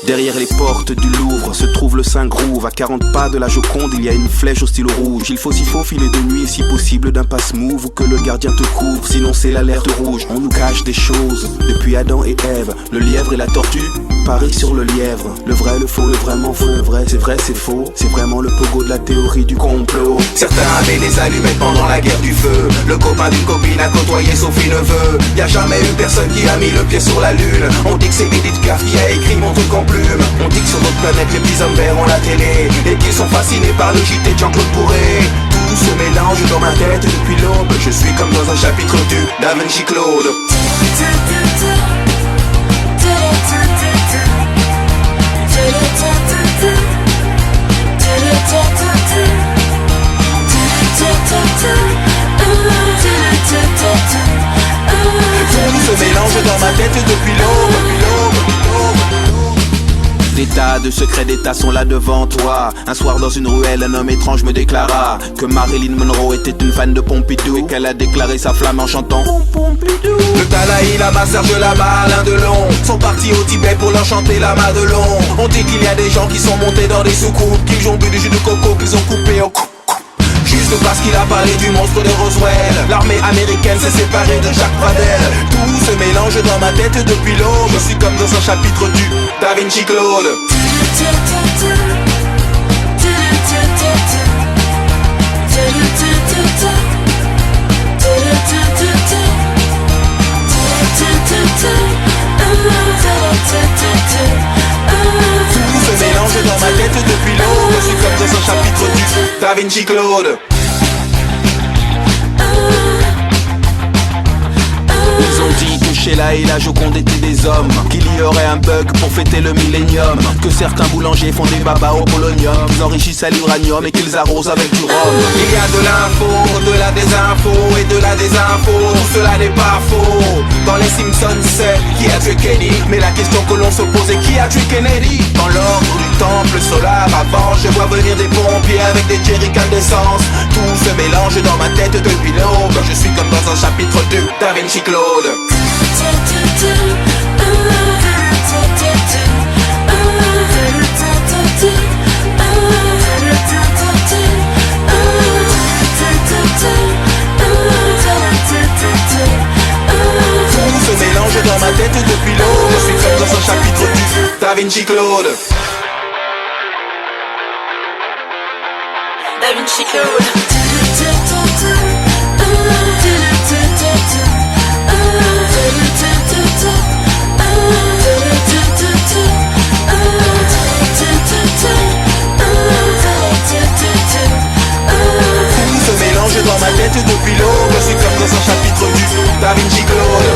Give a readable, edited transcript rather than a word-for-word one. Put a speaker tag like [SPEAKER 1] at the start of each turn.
[SPEAKER 1] Derrière les portes du Louvre se trouve le Saint-Groove. À 40 pas de la Joconde, il y a une flèche au stylo rouge. Il faut s'y faufiler de nuit et si possible d'un passe-move ou que le gardien te couvre, sinon c'est l'alerte rouge. On nous cache des choses depuis Adam et Ève. Le lièvre et la tortue parient sur le lièvre. Le vrai, le faux, le vraiment faux, le vrai, c'est faux. C'est vraiment le pogo de la théorie du complot. Certains avaient des allumettes pendant la guerre du feu. Le copain d'une copine a côtoyé Sophie Neveu. Y'a jamais eu personne qui a mis le pied sur la lune. On dit que c'est Edith Piaf qui a écrit mon truc en plume. On dit que sur notre planète les petits hommes verts ont la télé et qu'ils sont fascinés par le JT de Jean-Claude Bourré. Tout se mélange dans ma tête depuis l'aube. Je suis comme dans un chapitre du Da Vinci Claude. Tout se mélange dans ma tête depuis l'aube. Des tas de secrets d'État sont là devant toi. Un soir dans une ruelle, un homme étrange me déclara que Marilyn Monroe était une fan de Pompidou et qu'elle a déclaré sa flamme en chantant Pompidou. Le Dalai Lama, Serge Lama, Alain Delon sont partis au Tibet pour leur chanter la Madelon. On dit qu'il y a des gens qui sont montés dans des soucoupes, qu'ils ont bu du jus de coco, qu'ils ont coupé au coupe. Juste parce qu'il a parlé du monstre de Roswell. L'armée américaine s'est séparée de Jacques Pradel. Tout se mélange dans ma tête depuis l'aube. Je suis comme dans un chapitre du Da Vinci Claude. Tout se mélange dans ma tête depuis l'aube. Je suis comme dans un chapitre du Da Vinci Claude. Ils ont dit que Sheila et la Joconde étaient des hommes, qu'il y aurait un bug pour fêter le millénium, que certains boulangers font des babas au polonium, qu'ils enrichissent à l'uranium et qu'ils arrosent avec du rhum. Il y a de l'info, de la désinfo et de la désinfo, tout cela n'est pas faux. Dans les Simpsons c'est qui a tué Kenny, mais la question que l'on se pose est qui a tué Kennedy. Dans l'ordre du temple solaire avant, je vois venir des pompiers avec des jerrycans d'essence. Tout se mélange dans ma tête depuis l'aube. Je suis comme dans un chapitre du Da Vinci Claude. Tout se mélange dans ma tête depuis l'aube. Je suis comme dans un chapitre du Da Vinci Claude.
[SPEAKER 2] Da Vinci Claude.
[SPEAKER 1] Tout se mélange dans ma tête depuis l'aube. Je suis comme dans un chapitre du Da Vinci Claude.